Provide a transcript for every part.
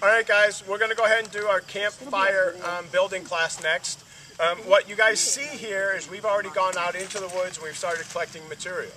Alright guys, we're going to go ahead and do our campfire building class next. What you guys see here is we've already gone out into the woods and we've started collecting material.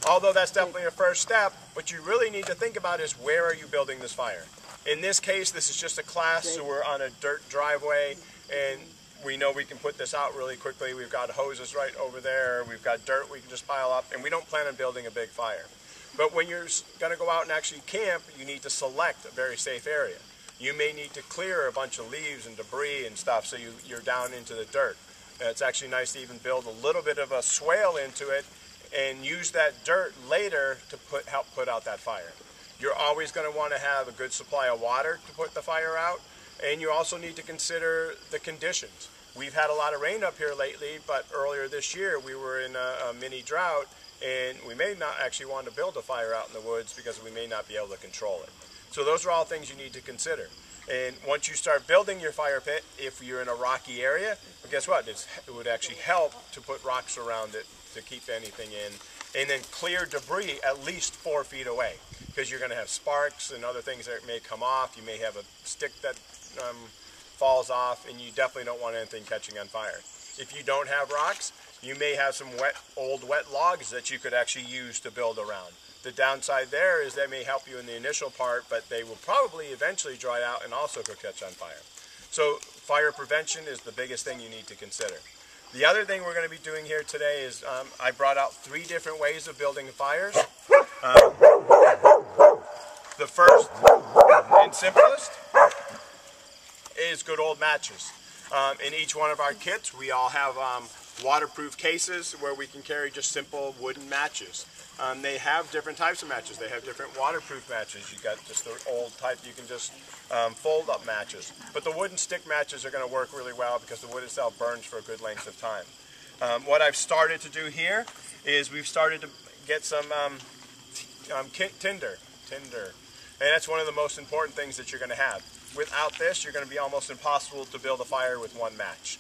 Although that's definitely a first step, what you really need to think about is where are you building this fire. In this case, this is just a class, so we're on a dirt driveway and we know we can put this out really quickly. We've got hoses right over there, we've got dirt we can just pile up, and we don't plan on building a big fire. But when you're going to go out and actually camp, you need to select a very safe area. You may need to clear a bunch of leaves and debris and stuff so you're down into the dirt. It's actually nice to even build a little bit of a swale into it and use that dirt later to help put out that fire. You're always going to want to have a good supply of water to put the fire out, and you also need to consider the conditions. We've had a lot of rain up here lately, but earlier this year we were in a mini drought, and we may not actually want to build a fire out in the woods because we may not be able to control it. So those are all things you need to consider. And once you start building your fire pit, if you're in a rocky area, well, guess what? It would actually help to put rocks around it to keep anything in. And then clear debris at least 4 feet away, because you're going to have sparks and other things that may come off. You may have a stick that falls off, and you definitely don't want anything catching on fire. If you don't have rocks, you may have some old wet logs that you could actually use to build around. The downside there is they may help you in the initial part, but they will probably eventually dry out and also could catch on fire. So fire prevention is the biggest thing you need to consider. The other thing we're going to be doing here today is I brought out 3 different ways of building fires. The first and simplest is good old matches. In each one of our kits we all have waterproof cases where we can carry just simple wooden matches. They have different types of matches. They have different waterproof matches. You got just the old type, you can just fold up matches. But the wooden stick matches are going to work really well because the wood itself burns for a good length of time. What I've started to do here is we've started to get some tinder. And that's one of the most important things that you're going to have. Without this, you're going to be almost impossible to build a fire with one match.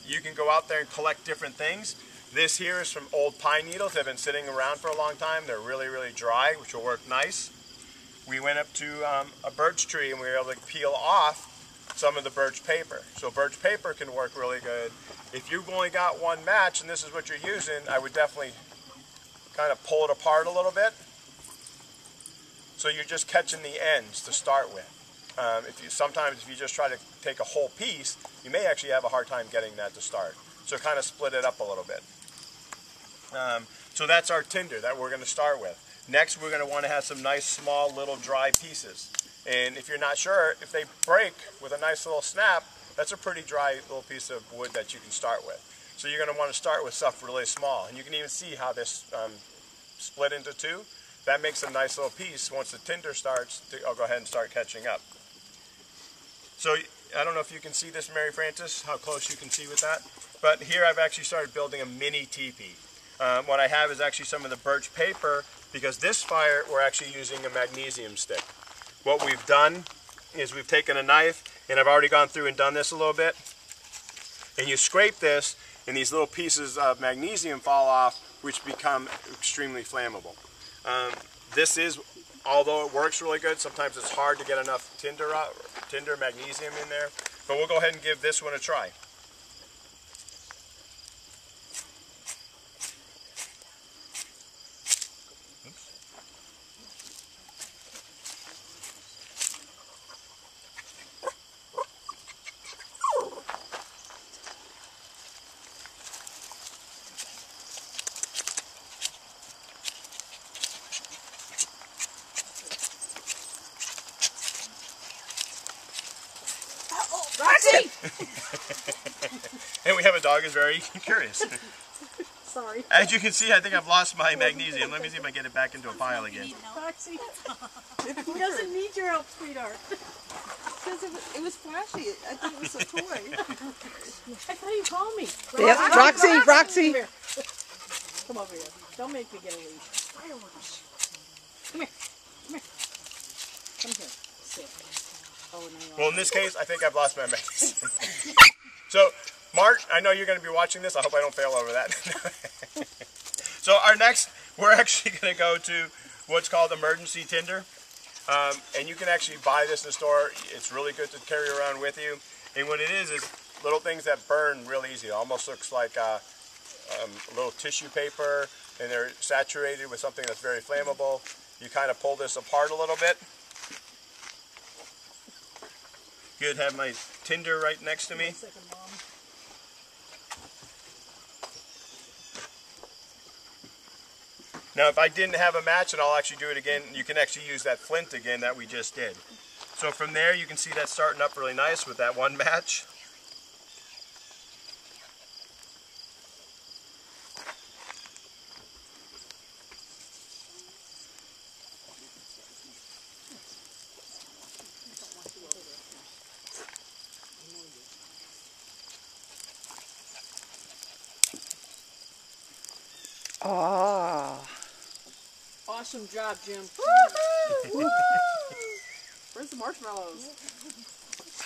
You can go out there and collect different things. This here is from old pine needles. They've been sitting around for a long time. They're really, really dry, which will work nice. We went up to a birch tree and we were able to peel off some of the birch paper. So birch paper can work really good. If you've only got one match and this is what you're using, I would definitely kind of pull it apart a little bit. So you're just catching the ends to start with. Sometimes if you just try to take a whole piece, you may actually have a hard time getting that to start. So kind of split it up a little bit. So that's our tinder that we're going to start with. Next we're going to want to have some nice small little dry pieces. And if you're not sure, if they break with a nice little snap, that's a pretty dry little piece of wood that you can start with. So you're going to want to start with stuff really small. And you can even see how this split into 2. That makes a nice little piece. Once the tinder starts, I'll go ahead and start catching up. So I don't know if you can see this, Mary Frances, how close you can see with that. But here I've actually started building a mini teepee. What I have is actually some of the birch paper, because this fire we're actually using a magnesium stick. What we've done is we've taken a knife, and I've already gone through and done this a little bit, and you scrape this and these little pieces of magnesium fall off, which become extremely flammable. This is, although it works really good, sometimes it's hard to get enough tinder magnesium in there, but we'll go ahead and give this one a try. Roxy! And we have a dog who's very curious. Sorry. As you can see, I think I've lost my magnesium. Let me see if I get it back into a pile again. Roxy, he doesn't need your help, sweetheart. Because it was flashy. I thought it was a toy. I thought you called me. Yep, Roxy. Come here. Come over here. Don't make me get a leash. Fireworks. Come here. Come here. Come here. Sit. Well, in this case, I think I've lost my magnesium. So, Mark, I know you're going to be watching this. I hope I don't fail over that. So our next, we're actually going to go to what's called emergency tinder. And you can actually buy this in the store. It's really good to carry around with you. And what it is little things that burn real easy. It almost looks like a little tissue paper, and they're saturated with something that's very flammable. You kind of pull this apart a little bit. Good, have my tinder right next to me. Now if I didn't have a match, and I'll actually do it again, you can actually use that flint again that we just did. So from there you can see that starting up really nice with that one match. Ah. Awesome job, Jim. Where's the marshmallows?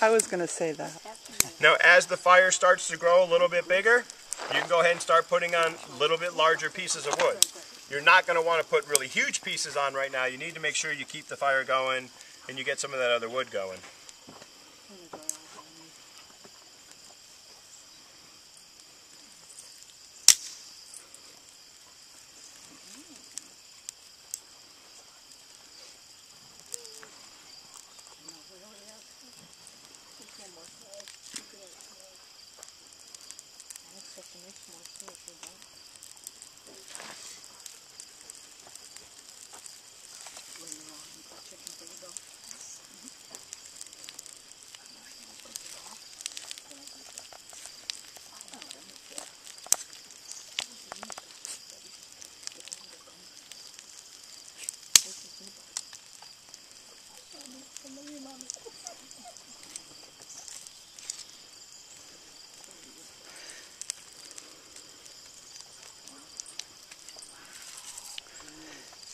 I was going to say that. Now as the fire starts to grow a little bit bigger, you can go ahead and start putting on a little bit larger pieces of wood. You're not going to want to put really huge pieces on right now. You need to make sure you keep the fire going and you get some of that other wood going.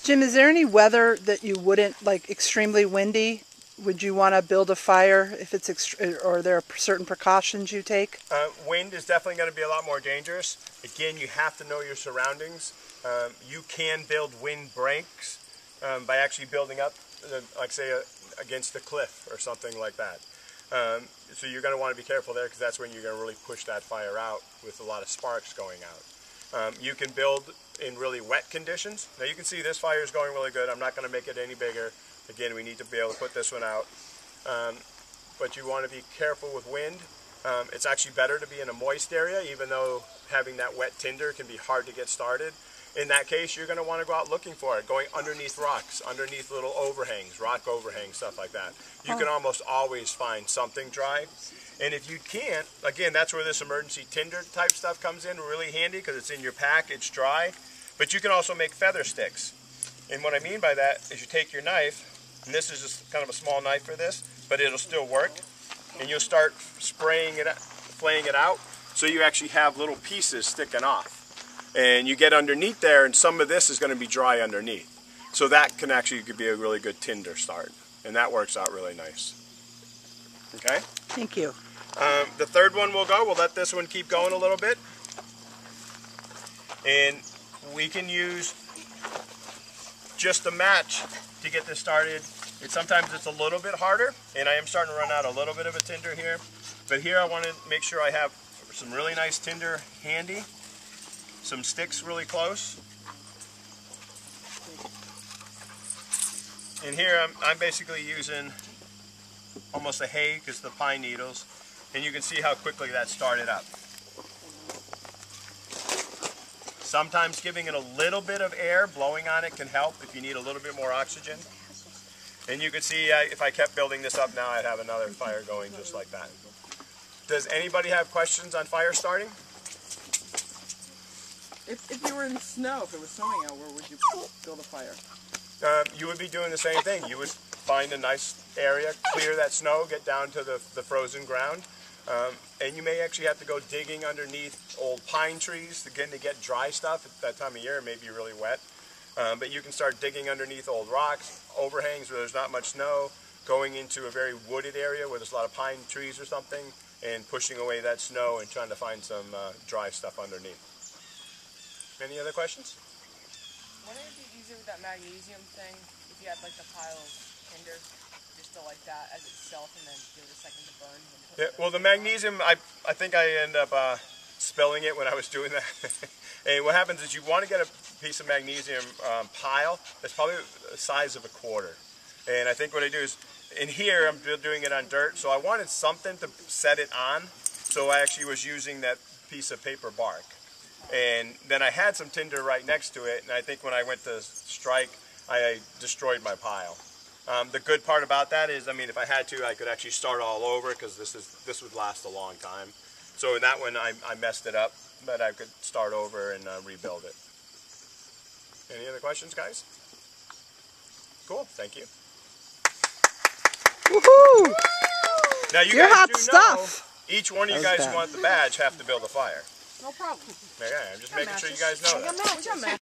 Jim, is there any weather that you wouldn't, like extremely windy? Would you want to build a fire if it's or are there certain precautions you take? Wind is definitely going to be a lot more dangerous. Again, you have to know your surroundings. You can build wind breaks by actually building up, like say, against the cliff or something like that. So you're going to want to be careful there because that's when you're going to really push that fire out with a lot of sparks going out. You can build in really wet conditions. Now you can see this fire is going really good. I'm not going to make it any bigger. Again, we need to be able to put this one out. But you want to be careful with wind. It's actually better to be in a moist area, even though having that wet tinder can be hard to get started. In that case, you're going to want to go out looking for it, going underneath rocks, underneath little overhangs, rock overhangs, stuff like that. You can almost always find something dry. And if you can't, again, that's where this emergency tinder type stuff comes in really handy because it's in your pack, it's dry. But you can also make feather sticks. And what I mean by that is you take your knife, and this is just kind of a small knife for this, but it'll still work. And you'll start spraying it, flaying it out, so you actually have little pieces sticking off. And you get underneath there, and some of this is going to be dry underneath. So that can actually be a really good tinder start. And that works out really nice. Okay? Thank you. The third one will go. We'll let this one keep going a little bit. And we can use just a match to get this started. Sometimes it's a little bit harder, and I am starting to run out a little bit of a tinder here. But here I want to make sure I have some really nice tinder handy. Some sticks really close. And here I'm basically using almost a hay because the pine needles. And you can see how quickly that started up. Sometimes giving it a little bit of air, blowing on it can help if you need a little bit more oxygen. And you can see if I kept building this up now, I'd have another fire going just like that. Does anybody have questions on fire starting? If you were in the snow, if it was snowing out, where would you build a fire? You would be doing the same thing. You would find a nice area, clear that snow, get down to the frozen ground. And you may actually have to go digging underneath old pine trees again to get dry stuff. At that time of year it may be really wet. But you can start digging underneath old rocks, overhangs where there's not much snow, going into a very wooded area where there's a lot of pine trees or something, and pushing away that snow and trying to find some dry stuff underneath. Any other questions? Wouldn't it be easier with that magnesium thing if you had like the pile of tinder just to like that as itself and then give it a second to burn? Yeah, well, the magnesium, I think I end up spilling it when I was doing that. And what happens is you want to get a piece of magnesium pile that's probably the size of a quarter. And I think what I do is, in here I'm doing it on dirt, so I wanted something to set it on. So I actually was using that piece of paper bark. And then I had some tinder right next to it, and I think when I went to strike, I destroyed my pile. The good part about that is, I mean, if I had to, I could actually start all over because this would last a long time. So in that one, I messed it up, but I could start over and rebuild it. Any other questions, guys? Cool, thank you. Woohoo! Now you You're guys hot do stuff. know, each one of you That was guys bad. who want the badge have to build a fire. No problem. Okay, I'm just making sure you guys know that. I got matches.